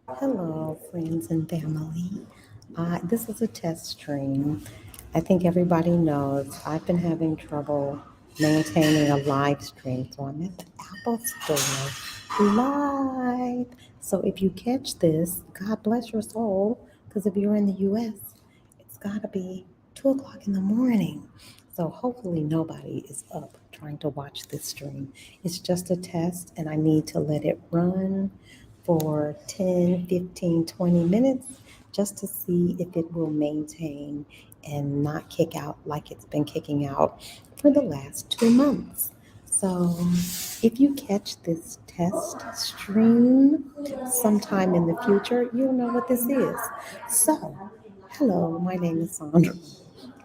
Hello, friends and family. This is a test stream. I think everybody knows I've been having trouble maintaining a live stream, so I'm at the Apple Store live. So if you catch this, God bless your soul, because if you're in the US, it's got to be 2 o'clock in the morning. So hopefully nobody is up trying to watch this stream. It's just a test, and I need to let it run for 10, 15, 20 minutes just to see if it will maintain and not kick out like it's been kicking out for the last 2 months. So, if you catch this test stream sometime in the future, you'll know what this is. So, hello, my name is Sandra.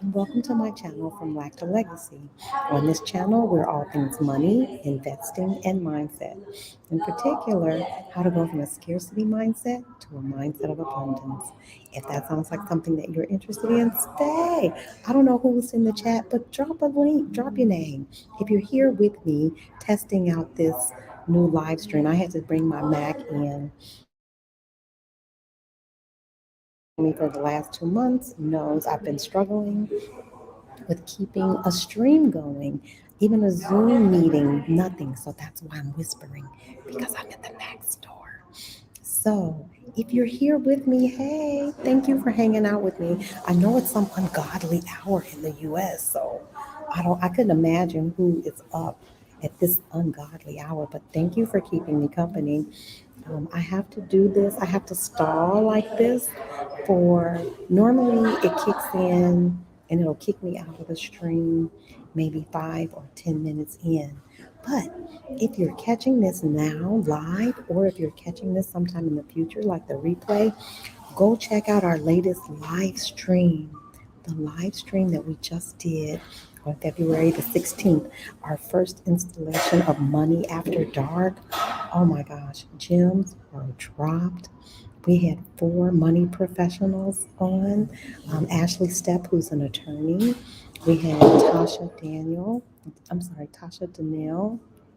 And welcome to my channel, From Lack to Legacy. On this channel, we're all things money, investing, and mindset. In particular, how to go from a scarcity mindset to a mindset of abundance. If that sounds like something that you're interested in, stay. I don't know who's in the chat, but drop a link, drop your name. If you're here with me testing out this new live stream, I had to bring my Mac in. Me for the last 2 months knows I've been struggling with keeping a stream going, even a Zoom meeting, nothing. So that's why I'm whispering because I'm at the Mac store. So if you're here with me, hey, thank you for hanging out with me. I know it's some ungodly hour in the US, so I couldn't imagine who is up at this ungodly hour, but thank you for keeping me company. I have to do this. I have to stall like this for normally it kicks in and it'll kick me out of the stream maybe 5 or 10 minutes in. But if you're catching this now live, or if you're catching this sometime in the future, like the replay, go check out our latest live stream. The live stream that we just did on February the 16th, our first installation of Money After Dark. Oh my gosh, gems were dropped. We had four money professionals on. Ashley Stepp, who's an attorney. We had Tasha Danielle.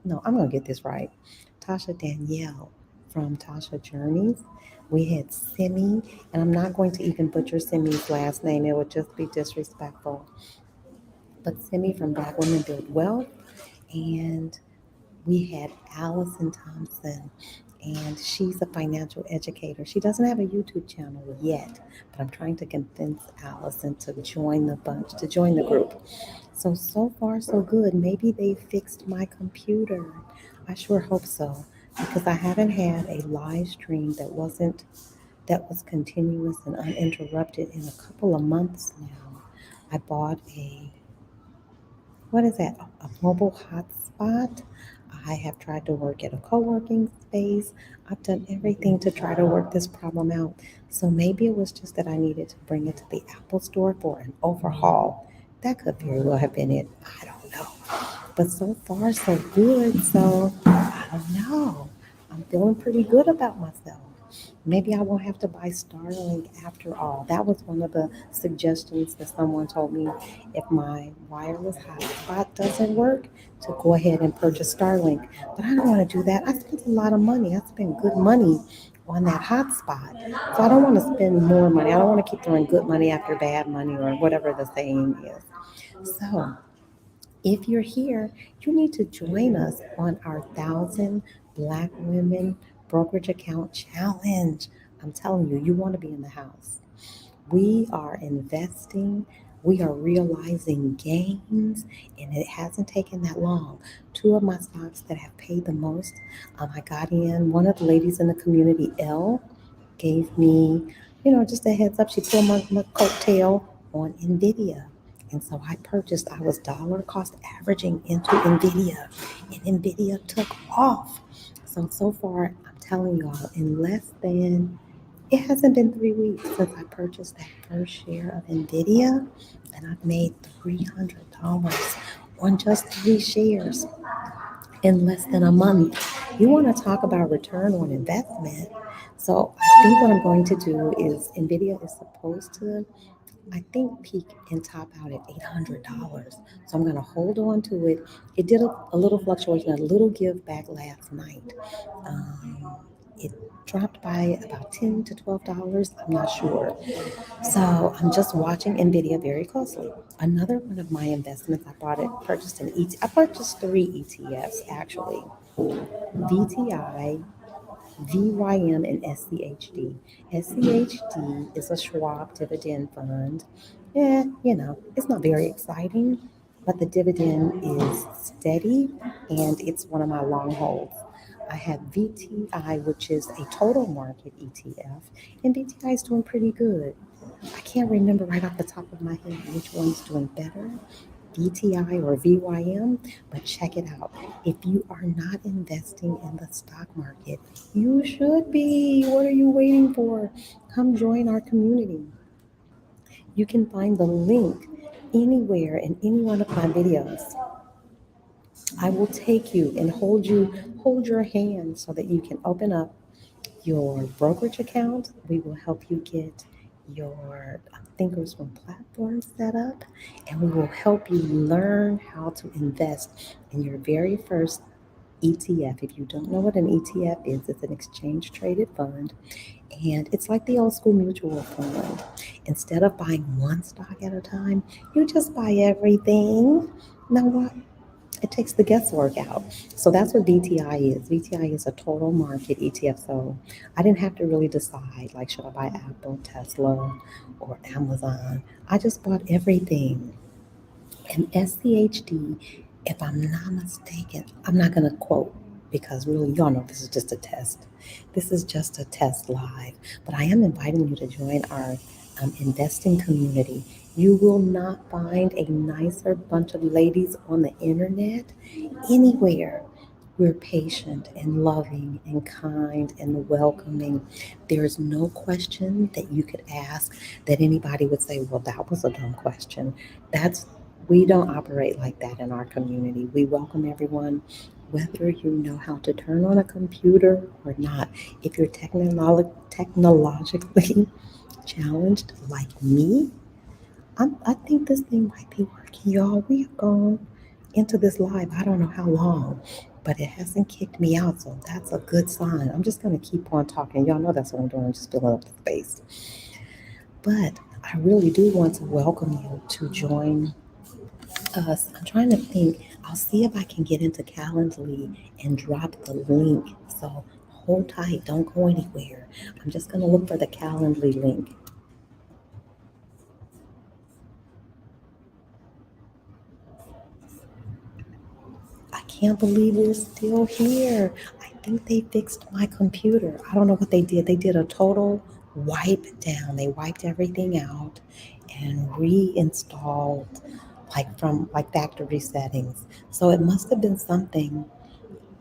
No, I'm going to get this right. Tasha Danielle from Tasha Journeys. We had Simi, and I'm not going to even butcher Simi's last name, it would just be disrespectful. But Simi from Black Women Build Wealth. And we had Allison Thompson, and she's a financial educator. She doesn't have a YouTube channel yet, but I'm trying to convince Allison to join the bunch, to join the group. So far, so good. Maybe they fixed my computer. I sure hope so, because I haven't had a live stream that was continuous and uninterrupted in a couple of months now. I bought a what is that? A mobile hotspot. I have tried to work at a co working space. I've done everything to try to work this problem out. So maybe it was just that I needed to bring it to the Apple store for an overhaul. That could very well have been it. I don't know. But so far, so good. So I don't know. I'm feeling pretty good about myself. Maybe I won't have to buy Starlink after all. That was one of the suggestions that someone told me if my wireless hotspot doesn't work, to go ahead and purchase Starlink. But I don't want to do that. I spent a lot of money. I spent good money on that hotspot. So I don't want to spend more money. I don't want to keep throwing good money after bad money or whatever the saying is. So if you're here, you need to join us on our 1,000 Black Women Brokerage Account Challenge. I'm telling you, you want to be in the house. We are investing, we are realizing gains, and it hasn't taken that long. Two of my stocks that have paid the most, I got in. One of the ladies in the community, Elle, gave me, just a heads up. She pulled my coattail on NVIDIA. And so I purchased, I was dollar cost averaging into NVIDIA, and NVIDIA took off. So far, I'm telling y'all, in less than it hasn't been 3 weeks since I purchased that first share of NVIDIA, and I've made $300 on just 3 shares in less than a month. You want to talk about return on investment? So I think what I'm going to do is NVIDIA is supposed to, I think, peak and top out at $800. So I'm going to hold on to it. It did a little fluctuation, a little give back last night. Um, It dropped by about $10 to $12. I'm not sure. So I'm just watching Nvidia very closely. Another one of my investments, purchased an I purchased three ETFs actually. VTI, VYM, and SCHD. SCHD is a Schwab dividend fund. Yeah, it's not very exciting, but the dividend is steady and it's one of my long holds. I have VTI, which is a total market ETF, and VTI is doing pretty good. I can't remember right off the top of my head which one's doing better, VTI or VYM, but check it out. If you are not investing in the stock market, you should be. What are you waiting for? Come join our community. You can find the link anywhere in any one of my videos. I will take you and hold your hand so that you can open up your brokerage account. We will help you get your Thinkers from platform set up, and we will help you learn how to invest in your very first ETF. If you don't know what an ETF is, it's an exchange traded fund, and it's like the old school mutual fund. Instead of buying one stock at a time, you just buy everything. Now, what? It takes the guesswork out. So that's what VTI is. VTI is a total market ETF. So I didn't have to really decide, like, should I buy Apple, Tesla, or Amazon? I just bought everything. And SCHD, if I'm not mistaken, I'm not going to quote because really, y'all know this is just a test. This is just a test live. But I am inviting you to join our investing community. You will not find a nicer bunch of ladies on the internet anywhere. We're patient and loving and kind and welcoming. There's no question that you could ask that anybody would say, well, that was a dumb question. That's We don't operate like that in our community. We welcome everyone, whether you know how to turn on a computer or not. If you're technologically challenged like me, I think this thing might be working, y'all. We have gone into this live, I don't know how long, but it hasn't kicked me out, so that's a good sign. I'm just going to keep on talking. Y'all know that's what I'm doing, I'm just filling up the space. But I really do want to welcome you to join us. I'm trying to think. I'll see if I can get into Calendly and drop the link. So hold tight, don't go anywhere. I'm just going to look for the Calendly link. I can't believe we're still here. I think they fixed my computer. I don't know what they did. They did a total wipe down. They wiped everything out and reinstalled like factory settings. So it must have been something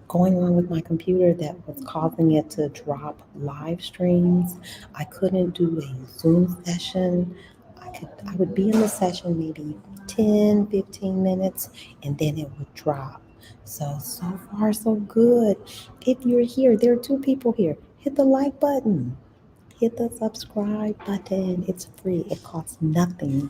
going on with my computer that was causing it to drop live streams. I couldn't do a Zoom session. I would be in the session maybe 10, 15 minutes and then it would drop. So far so good. If you're here, there are two people here. Hit the like button. Hit the subscribe button. It's free. It costs nothing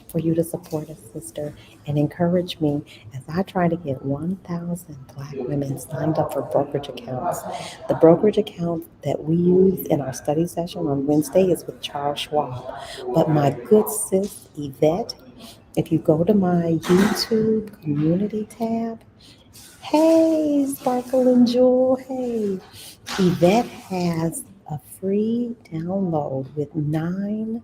for you to support a sister and encourage me as I try to get 1,000 Black women signed up for brokerage accounts. The brokerage account that we use in our study session on Wednesday is with Charles Schwab. But my good sis, Yvette, if you go to my YouTube community tab, hey, Sparkle and Jewel, hey, Yvette has a free download with 9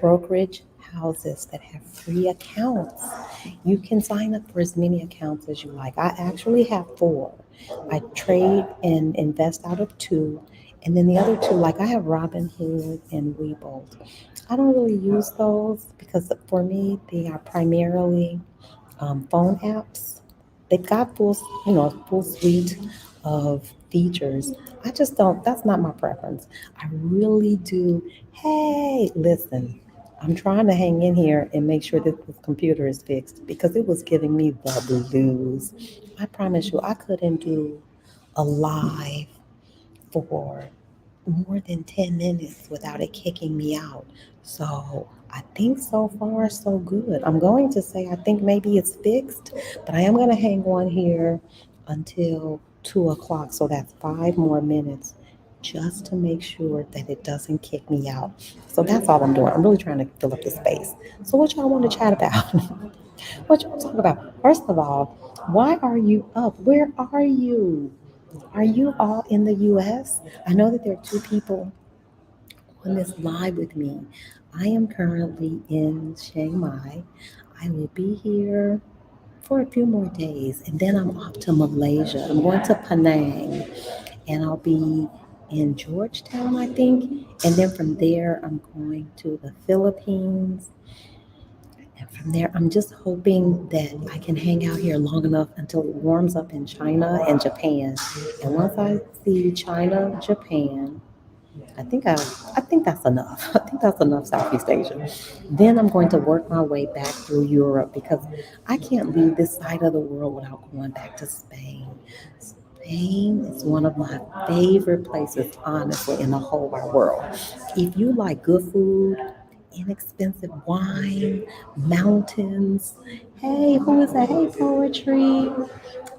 brokerage houses that have free accounts. You can sign up for as many accounts as you like. I actually have 4. I trade and invest out of 2. And then the other 2, like I have Robinhood and Webull. I don't really use those because for me, they are primarily phone apps. They've got full suite of features. I just don't, that's not my preference. I really do. Hey, listen, I'm trying to hang in here and make sure that this computer is fixed because it was giving me the blues. I promise you, I couldn't do a live for more than 10 minutes without it kicking me out. So I think so far, so good. I'm going to say I think maybe it's fixed, but I am going to hang on here until 2 o'clock. So that's 5 more minutes just to make sure that it doesn't kick me out. So that's all I'm doing. I'm really trying to fill up the space. So what y'all want to chat about? What y'all talk about? First of all, why are you up? Where are you? Are you all in the US? I know that there are two people on this live with me. I am currently in Chiang Mai. I will be here for a few more days and then I'm off to Malaysia. I'm going to Penang and I'll be in Georgetown, I think. And then from there, I'm going to the Philippines. And from there, I'm just hoping that I can hang out here long enough until it warms up in China and Japan. And once I see China, Japan, I think I, I think that's enough. I think that's enough Southeast Asia. Then I'm going to work my way back through Europe because I can't leave this side of the world without going back to Spain. Spain is one of my favorite places, honestly, in the whole wide world. If you like good food, inexpensive wine, mountains, hey, who is that? Hey, poetry.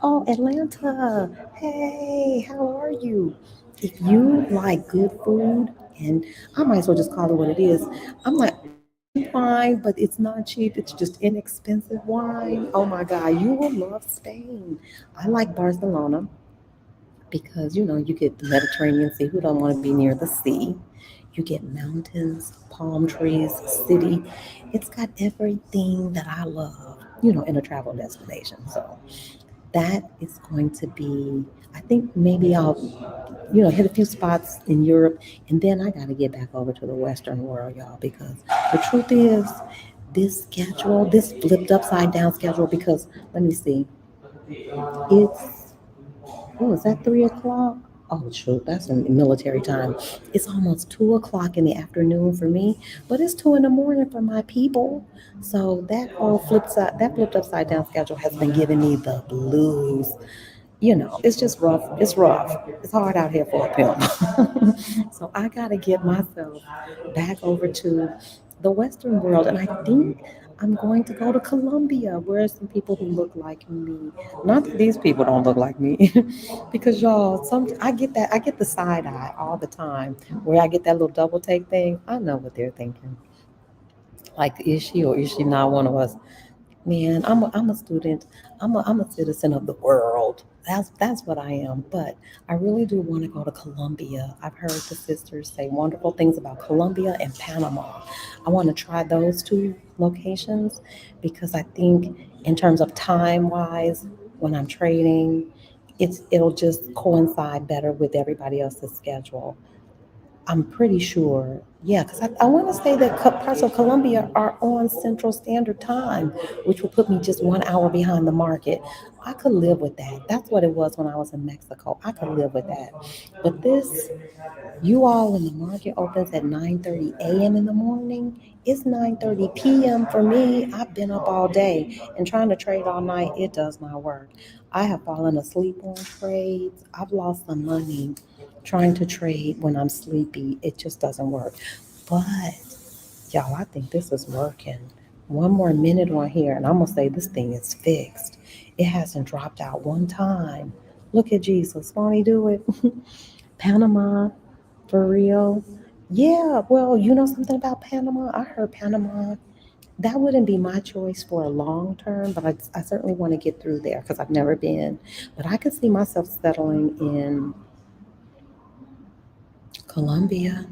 Oh, Atlanta. Hey, how are you? If you like good food, and I might as well just call it what it is. I'm like cheap wine, but it's not cheap. It's just inexpensive wine. Oh my God, you will love Spain. I like Barcelona because you get the Mediterranean Sea. Who don't want to be near the sea? You get mountains, palm trees, city. It's got everything that I love, in a travel destination. So that is going to be, I think maybe I'll, hit a few spots in Europe and then I got to get back over to the Western world, y'all, because the truth is this schedule, this flipped upside down schedule, because let me see, it's, oh, is that 3 o'clock? Oh, shoot, that's in military time. It's almost 2 o'clock in the afternoon for me, but it's 2 in the morning for my people. So that flipped upside down schedule has been giving me the blues. It's just rough. It's rough. It's hard out here for a pimp. So I got to get myself back over to the Western world. And I think I'm going to go to Colombia, where some people who look like me. Not that these people don't look like me, because y'all, I get the side eye all the time, where I get that little double take thing. I know what they're thinking. Like, is she or is she not one of us? Man, I'm a student. I'm a citizen of the world. That's what I am. But I really do want to go to Colombia. I've heard the sisters say wonderful things about Colombia and Panama. I want to try those two locations because I think in terms of time wise, when I'm trading, it'll just coincide better with everybody else's schedule. I'm pretty sure. Yeah, because I want to say that parts of Colombia are on Central Standard Time, which will put me just 1 hour behind the market. I could live with that. That's what it was when I was in Mexico. I could live with that. But this, you all, when the market opens at 9:30 a.m. in the morning, it's 9:30 p.m. for me. I've been up all day and trying to trade all night. It does not work. I have fallen asleep on trades. I've lost some money trying to trade when I'm sleepy. It just doesn't work. But y'all, I think this is working. One more minute on here, and I'm gonna say this thing is fixed. It hasn't dropped out one time. Look at Jesus. Won't he do it? Panama, for real. Yeah, well, you know something about Panama? I heard Panama, that wouldn't be my choice for a long term, but I certainly want to get through there because I've never been. But I could see myself settling in Colombia.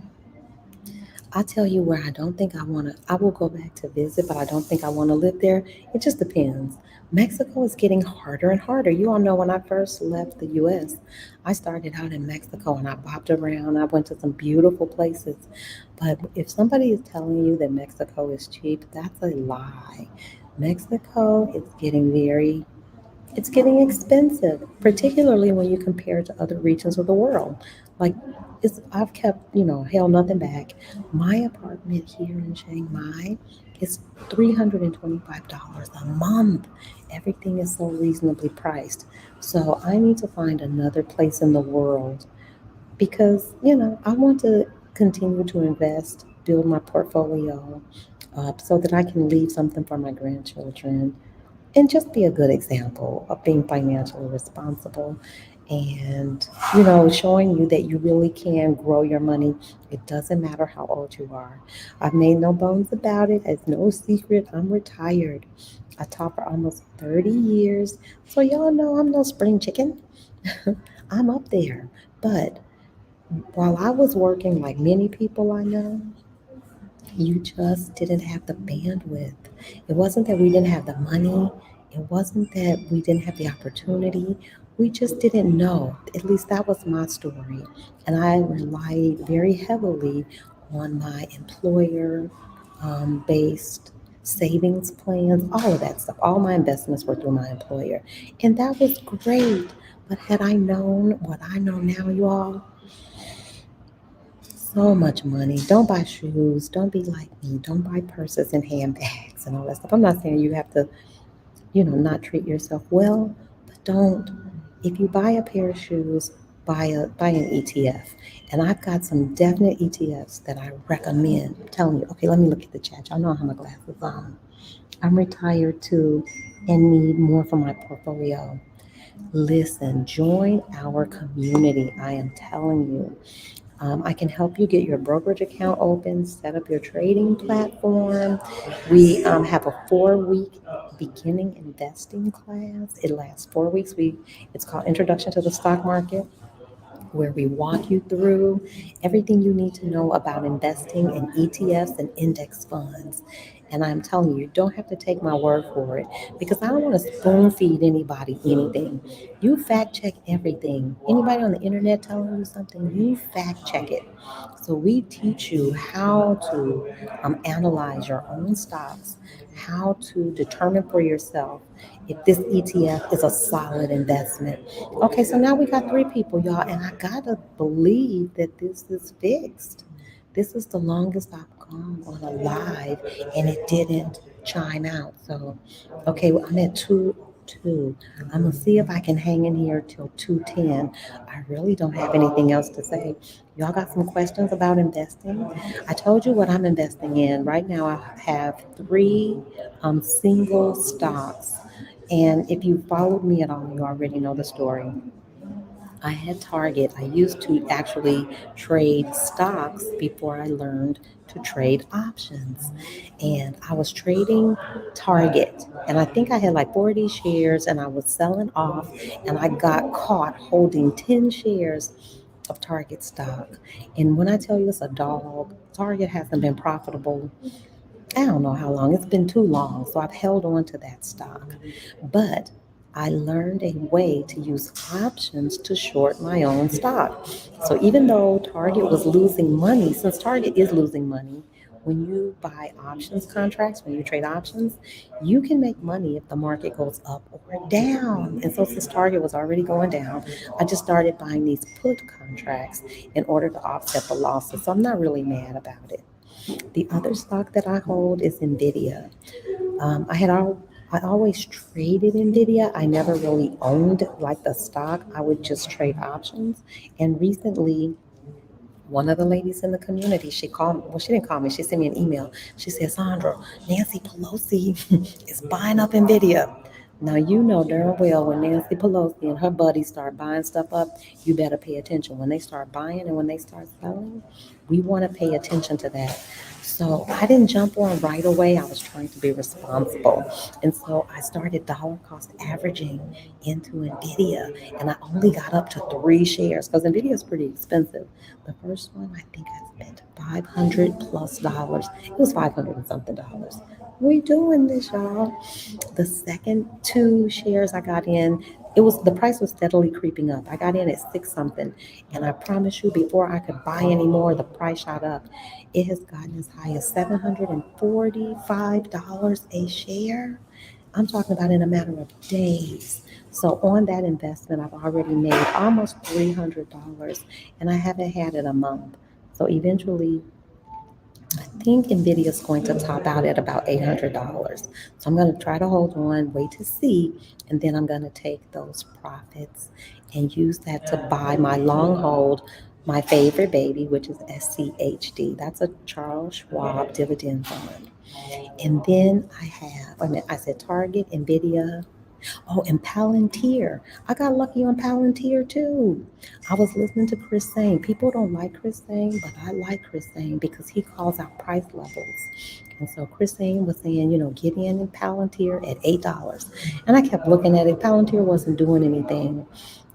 I tell you where I don't think I want to, I will go back to visit, but I don't think I want to live there. It just depends. Mexico is getting harder and harder. You all know when I first left the US, I started out in Mexico and I bopped around. I went to some beautiful places. But if somebody is telling you that Mexico is cheap, that's a lie. Mexico is getting it's getting expensive, particularly when you compare it to other regions of the world. Like, I've kept, held nothing back. My apartment here in Chiang Mai is $325 a month. Everything is so reasonably priced. So I need to find another place in the world because, I want to continue to invest, build my portfolio up so that I can leave something for my grandchildren and just be a good example of being financially responsible. and showing you that you really can grow your money. It doesn't matter how old you are. I've made no bones about it. It's no secret. I'm retired. I taught for almost 30 years. So y'all know I'm no spring chicken. I'm up there. But while I was working, like many people I know, you just didn't have the bandwidth. It wasn't that we didn't have the money, it wasn't that we didn't have the opportunity. We just didn't know. At least that was my story. And I relied very heavily on my employer based savings plans, all of that stuff. All my investments were through my employer. And that was great. But had I known what I know now, you all, so much money. Don't buy shoes. Don't be like me. Don't buy purses and handbags and all that stuff. I'm not saying you have to, not treat yourself well, but don't. If you buy a pair of shoes, buy an ETF. And I've got some definite ETFs that I recommend. I'm telling you. Okay, let me look at the chat. Y'all know I have my glasses on. I'm retired too and need more for my portfolio. Listen, join our community. I am telling you. I can help you get your brokerage account open, set up your trading platform. We have a 4 week beginning investing class. It lasts 4 weeks. It's called Introduction to the Stock Market, where we walk you through everything you need to know about investing in ETFs and index funds. And I'm telling you, you don't have to take my word for it because I don't want to spoon feed anybody anything. You fact check everything. Anybody on the internet telling you something, you fact check it. So we teach you how to analyze your own stocks, how to determine for yourself if this ETF is a solid investment. Okay, so now we got three people, y'all, and I gotta believe that this is fixed. This is the longest I've gone on a live, and it didn't chime out. So, okay, well, I'm at 2:02. I'm gonna see if I can hang in here till 2:10. I really don't have anything else to say. Y'all got some questions about investing? I told you what I'm investing in. Right now, I have three single stocks. And if you followed me at all, you already know the story. I had Target. I used to actually trade stocks before I learned to trade options. And I was trading Target. And I think I had like 40 shares and I was selling off. And I got caught holding 10 shares of Target stock. And when I tell you it's a dog, Target hasn't been profitable. I don't know how long. It's been too long. So I've held on to that stock. But I learned a way to use options to short my own stock. So even though Target was losing money, since Target is losing money, when you buy options contracts, when you trade options, you can make money if the market goes up or down. And so since Target was already going down, I just started buying these put contracts in order to offset the losses. So I'm not really mad about it. The other stock that I hold is Nvidia. I always traded Nvidia. I never really owned like the stock. I would just trade options. And recently, one of the ladies in the community, she called me. Well, she didn't call me. She sent me an email. She said, Sandra, Nancy Pelosi is buying up Nvidia. Now you know darn well when Nancy Pelosi and her buddies start buying stuff up, you better pay attention. When they start buying and when they start selling, we want to pay attention to that. So I didn't jump on right away. I was trying to be responsible. And so I started dollar cost averaging into NVIDIA. And I only got up to three shares because NVIDIA is pretty expensive. The first one, I think I spent $500 plus. It was 500 and something dollars. We doing this, y'all. The second two shares I got in, the price was steadily creeping up. I got in at six something, and I promise you, before I could buy any more, the price shot up. It has gotten as high as $745 a share. I'm talking about in a matter of days. So on that investment, I've already made almost $300, and I haven't had it a month. So eventually, I think Nvidia is going to top out at about $800. So I'm going to try to hold on, wait to see, and then I'm going to take those profits and use that to buy my long hold, my favorite baby, which is SCHD. That's a Charles Schwab dividend fund. And then I said Target, Nvidia. Oh, and Palantir. I got lucky on Palantir too. I was listening to Chris saying people don't like Chris saying, but I like Chris saying because he calls out price levels. And so Chris saying was saying, get in Palantir at $8. And I kept looking at it. Palantir wasn't doing anything.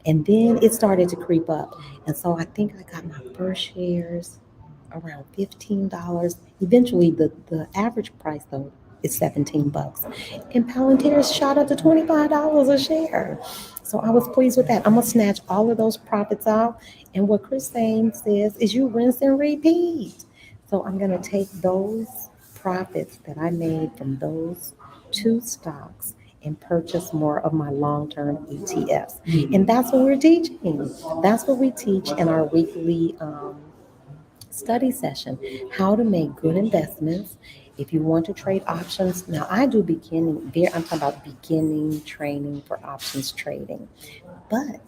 And then it started to creep up. And so I think I got my first shares around $15. Eventually the average price though is $17. And Palantir shot up to $25 a share. So I was pleased with that. I'm gonna snatch all of those profits out. And what Chris Sane says is you rinse and repeat. So I'm gonna take those profits that I made from those two stocks and purchase more of my long-term ETFs. And that's what we're teaching. That's what we teach in our weekly study session, how to make good investments. If you want to trade options, now I do I'm talking about beginning training for options trading. But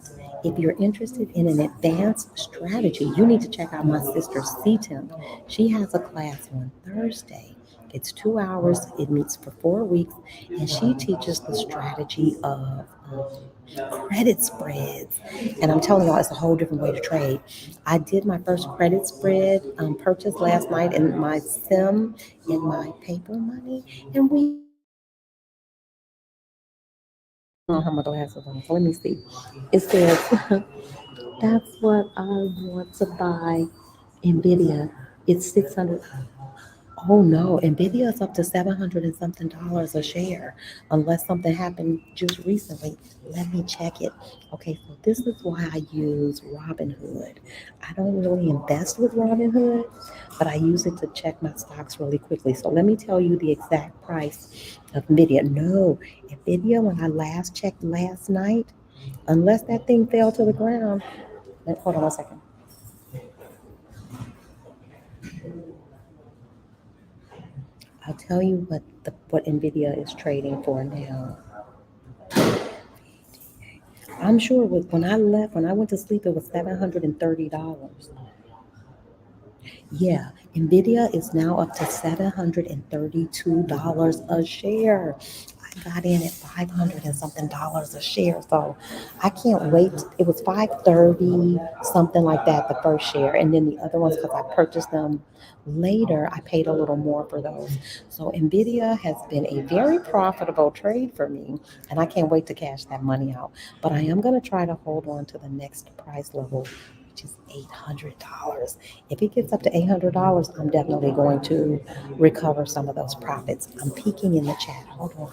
if you're interested in an advanced strategy, you need to check out my sister CTIM. She has a class on Thursday. It's 2 hours, it meets for 4 weeks, and she teaches the strategy of credit spreads. And I'm telling y'all, it's a whole different way to trade. I did my first credit spread purchase last night in my sim in my paper money, and we I don't have my glasses on, so let me see. It says that's what I want to buy Nvidia. It's 600. Oh no, Nvidia is up to 700 and something dollars a share, unless something happened just recently. Let me check it. Okay, so this is why I use Robinhood. I don't really invest with Robinhood, but I use it to check my stocks really quickly. So let me tell you the exact price of Nvidia. No, Nvidia, when I last checked last night, unless that thing fell to the ground. Hold on one second. I'll tell you what Nvidia is trading for now. I'm sure when I left, when I went to sleep, it was $730. Yeah, Nvidia is now up to $732 a share. I got in at 500 and something dollars a share, so I can't wait. It was 530, something like that, the first share, and then the other ones because I purchased them later. I paid a little more for those. So Nvidia has been a very profitable trade for me, and I can't wait to cash that money out. But I am going to try to hold on to the next price level, which is $800. If it gets up to $800, I'm definitely going to recover some of those profits. I'm peeking in the chat. Hold on.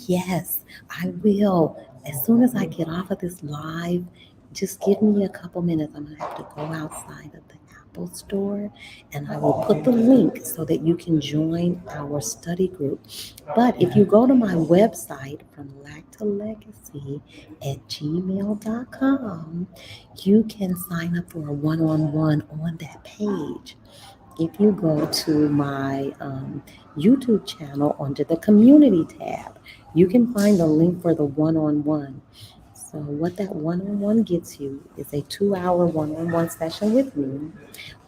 Yes, I will. As soon as I get off of this live, just give me a couple minutes. I'm going to have to go outside of the Apple store and I will put the link so that you can join our study group. But if you go to my website from lack to legacy at gmail.com, you can sign up for a one-on-one on that page. If you go to my YouTube channel under the community tab, you can find the link for the one-on-one. So what that one-on-one gets you is a 2 hour one-on-one session with me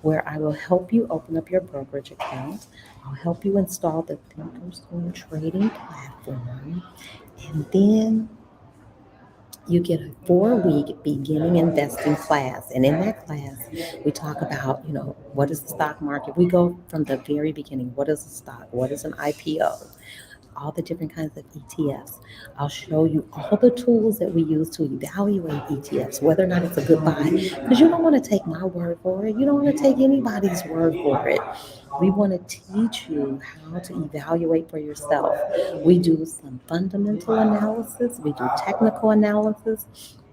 where I will help you open up your brokerage account. I'll help you install the Thinkorswim trading platform. And then you get a 4 week beginning investing class. And in that class, we talk about, what is the stock market? We go from the very beginning. What is a stock? What is an IPO? All the different kinds of ETFs. I'll show you all the tools that we use to evaluate ETFs, whether or not it's a good buy. Because you don't want to take my word for it. You don't want to take anybody's word for it. We want to teach you how to evaluate for yourself. We do some fundamental analysis, we do technical analysis,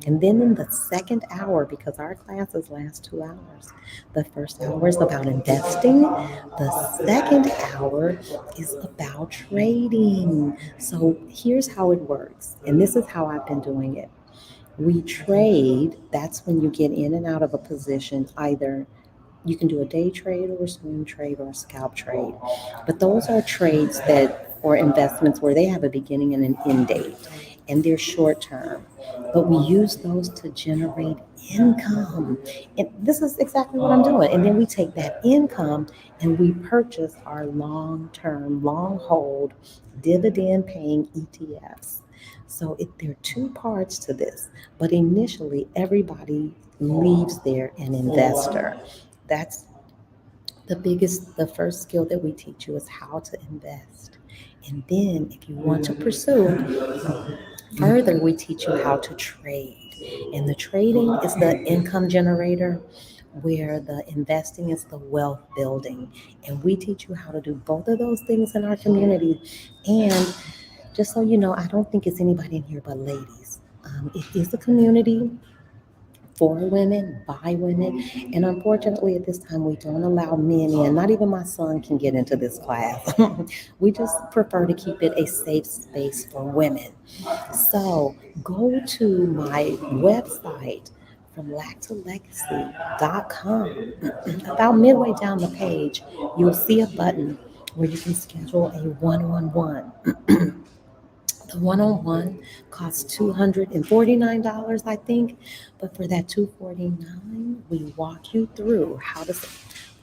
and then in the second hour, because our classes last 2 hours, the first hour is about investing, the second hour is about trading. So here's how it works, and this is how I've been doing it. We trade, that's when you get in and out of a position. Either you can do a day trade or a swing trade or a scalp trade. But those are trades that or investments where they have a beginning and an end date. and they're short term. But we use those to generate income. And this is exactly what I'm doing. And then we take that income and we purchase our long term, long hold, dividend paying ETFs. So there are two parts to this, but initially everybody leaves there an investor. That's the first skill that we teach you is how to invest. And then if you want to pursue further, we teach you how to trade. And the trading is the income generator, where the investing is the wealth building. And we teach you how to do both of those things in our community. And just so you know, I don't think it's anybody in here but ladies. It is a community for women, by women. And unfortunately, at this time, we don't allow men in. Not even my son can get into this class. We just prefer to keep it a safe space for women. So go to my website from lactolegacy.com. About midway down the page, you'll see a button where you can schedule a one-on-one. The one-on-one costs $249, I think, but for that $249, we walk you through how to.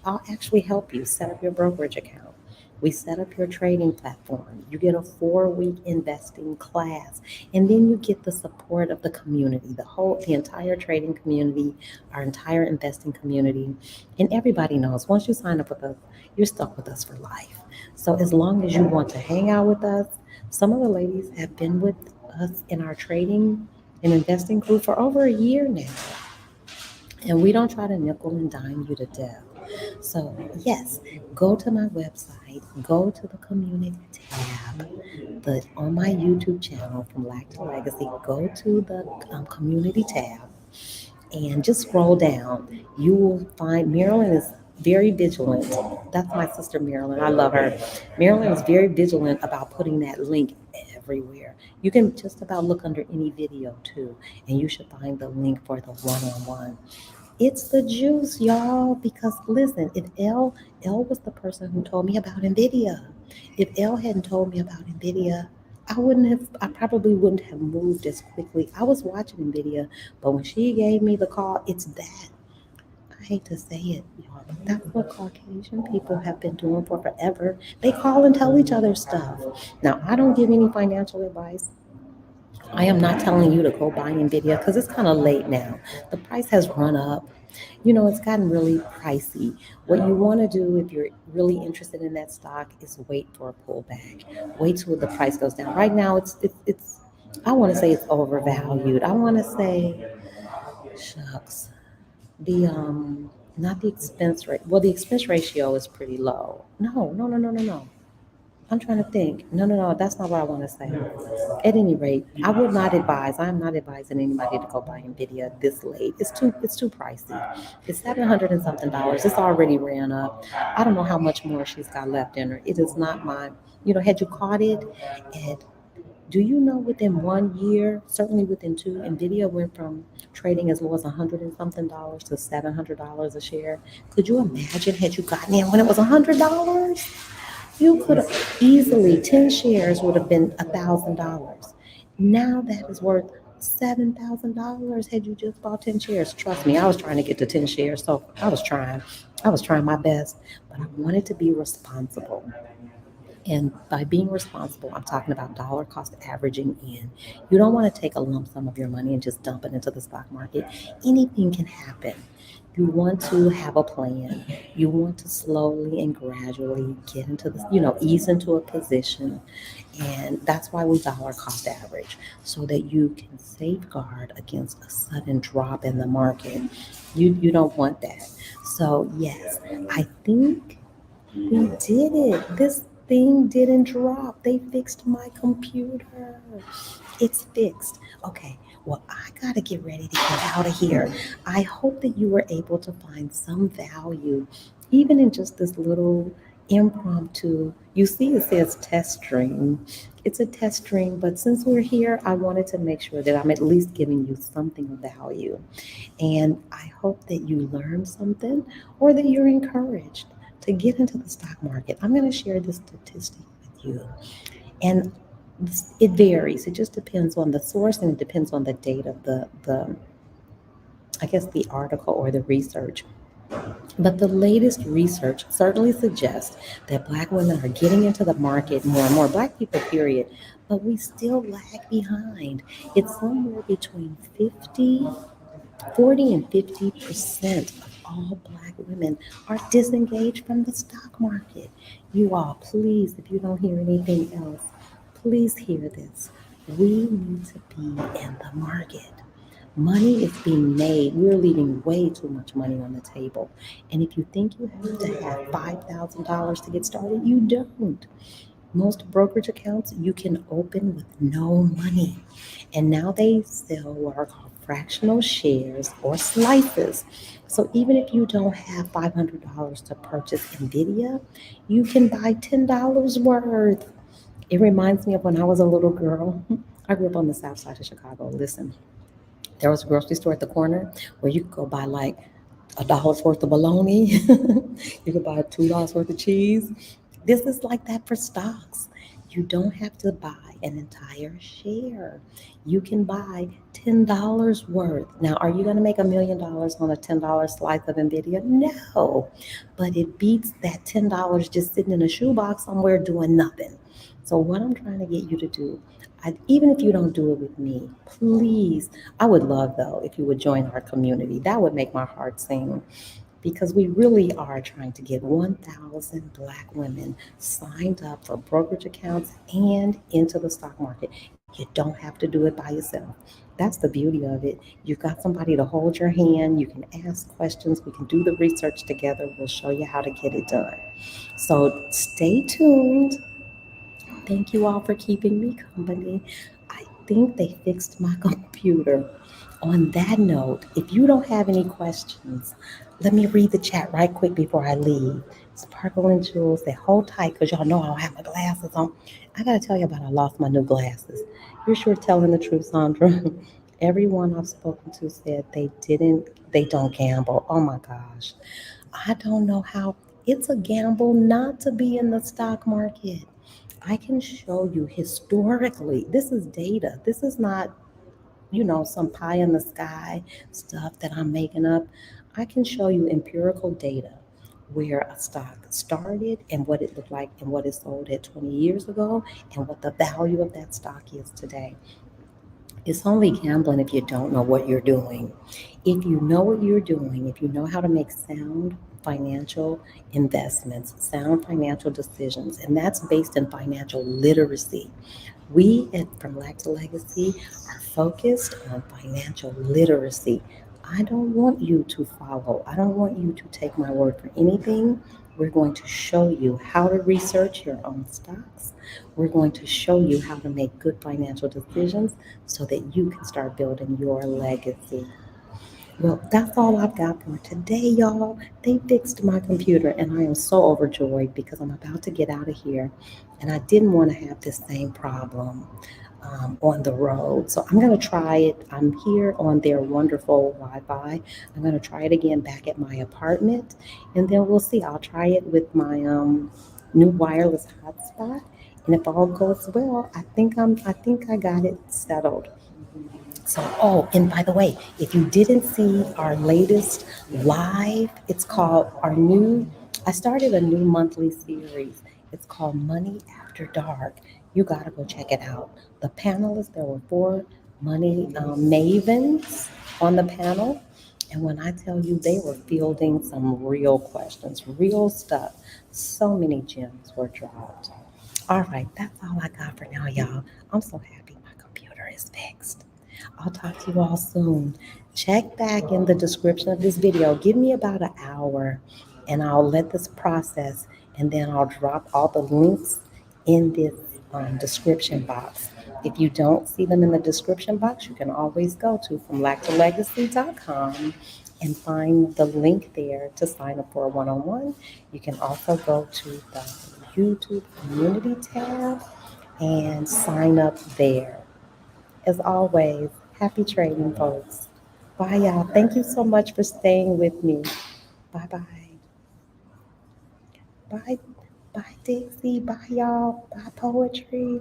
I'll actually help you set up your brokerage account. We set up your trading platform. You get a 4-week investing class, and then you get the support of the community, the entire trading community, our entire investing community, and everybody knows once you sign up with us, you're stuck with us for life. So as long as you want to hang out with us, some of the ladies have been with us in our trading and investing group for over a year now. And we don't try to nickel and dime you to death. So, yes, go to my website, go to the community tab, on my YouTube channel from Lack to Legacy, go to the community tab and just scroll down. You will find Marilyn is very vigilant. That's my sister Marilyn. I love her. Marilyn is very vigilant about putting that link everywhere. You can just about look under any video too, and you should find the link for the one-on-one. It's the juice, y'all. Because listen, if L was the person who told me about Nvidia. If L hadn't told me about Nvidia, I probably wouldn't have moved as quickly. I was watching Nvidia, but when she gave me the call, it's that. I hate to say it, y'all, but that's what Caucasian people have been doing for forever. They call and tell each other stuff. Now, I don't give any financial advice. I am not telling you to go buy Nvidia because it's kind of late now. The price has run up. It's gotten really pricey. What you want to do if you're really interested in that stock is wait for a pullback. Wait till the price goes down. Right now, it's I want to say it's overvalued. I want to say, shucks, the not the expense rate. Well, the expense ratio is pretty low. No, no, no, no, no, no. I'm trying to think. No, no, no, that's not what I want to say. At any rate, I would not advise. I'm not advising anybody to go buy Nvidia this late. It's too pricey. It's $700 and something dollars. It's already ran up. I don't know how much more she's got left in her. It is not mine. Had you caught it at do you know within 1 year, certainly within two, Nvidia went from trading as low as $100 and something dollars to $700 a share? Could you imagine had you gotten in when it was $100? You could have easily, 10 shares would have been $1,000. Now that is worth $7,000 had you just bought 10 shares. Trust me, I was trying to get to 10 shares, so I was trying. I was trying my best, but I wanted to be responsible. And by being responsible, I'm talking about dollar cost averaging in. You don't want to take a lump sum of your money and just dump it into the stock market. Anything can happen. You want to have a plan. You want to slowly and gradually get into this, ease into a position. And that's why we dollar cost average, so that you can safeguard against a sudden drop in the market. You don't want that. So yes, I think we did it. This thing didn't drop. They fixed my computer. It's fixed. Okay, well, I got to get ready to get out of here. I hope that you were able to find some value, even in just this little impromptu. You see, it says test stream. It's a test stream, but since we're here, I wanted to make sure that I'm at least giving you something of value. And I hope that you learned something or that you're encouraged to get into the stock market. I'm going to share this statistic with you. And It varies. It just depends on the source and it depends on the date of the I guess the article or the research. But the latest research certainly suggests that Black women are getting into the market more and more, Black people, period. But we still lag behind. It's somewhere between 40 and 50% of all Black women are disengaged from the stock market. You all, please, if you don't hear anything else, please hear this. We need to be in the market. Money is being made. We're leaving way too much money on the table. And if you think you have to have $5,000 to get started, you don't. Most brokerage accounts you can open with no money. And now they sell what are called fractional shares or slices. So even if you don't have $500 to purchase NVIDIA, you can buy $10 worth. It reminds me of when I was a little girl. I grew up on the south side of Chicago. Listen, there was a grocery store at the corner where you could go buy like $1 worth of bologna. You could buy $2 worth of cheese. This is like that for stocks. You don't have to buy an entire share. You can buy $10 worth. Now, are you going to make $1 million on a $10 slice of NVIDIA? No. But it beats that $10 just sitting in a shoebox somewhere doing nothing. So, what I'm trying to get you to do, even if you don't do it with me, please, I would love though if you would join our community. That would make my heart sing because we really are trying to get 1,000 Black women signed up for brokerage accounts and into the stock market. You don't have to do it by yourself. That's the beauty of it. You've got somebody to hold your hand. You can ask questions. We can do the research together. We'll show you how to get it done. So stay tuned. Thank you all for keeping me company. I think they fixed my computer. On that note, if you don't have any questions, let me read the chat right quick before I leave. Sparkle and Jewels, they hold tight because y'all know I don't have my glasses on. I gotta tell you about I lost my new glasses. You're sure telling the truth, Sandra. Everyone I've spoken to said they don't gamble. Oh my gosh. I don't know how it's a gamble not to be in the stock market. I can show you historically. This is data. This is not, some pie in the sky stuff that I'm making up. I can show you empirical data where a stock started and what it looked like and what it sold at 20 years ago and what the value of that stock is today. It's only gambling if you don't know what you're doing. If you know what you're doing, if you know how to make sound financial investments, sound financial decisions, and that's based in financial literacy. We at From Lack to Legacy are focused on financial literacy. I don't want you to follow, I don't want you to take my word for anything. We're going to show you how to research your own stocks. We're going to show you how to make good financial decisions so that you can start building your legacy. Well, that's all I've got for today, y'all. They fixed my computer, and I am so overjoyed because I'm about to get out of here. And I didn't want to have this same problem on the road. So I'm going to try it. I'm here on their wonderful Wi Fi. I'm going to try it again back at my apartment, and then we'll see. I'll try it with my new wireless hotspot. And if all goes well, I think I got it settled. So, oh, and by the way, if you didn't see our latest live, it's called I started a new monthly series. It's called Money After Dark. You got to go check it out. The panelists, there were four money mavens on the panel. And when I tell you, they were fielding some real questions, real stuff. So many gems were dropped. All right, that's all I got for now, y'all. I'm so happy my computer is fixed. I'll talk to you all soon. Check back in the description of this video. Give me about an hour and I'll let this process and then I'll drop all the links in this description box. If you don't see them in the description box, you can always go to FromLackToLegacy.com and find the link there to sign up for a one-on-one. You can also go to the YouTube community tab and sign up there. As always, happy trading, folks. Bye, y'all. Thank you so much for staying with me. Bye bye. Bye. Bye, Dixie. Bye, y'all. Bye, Poetry.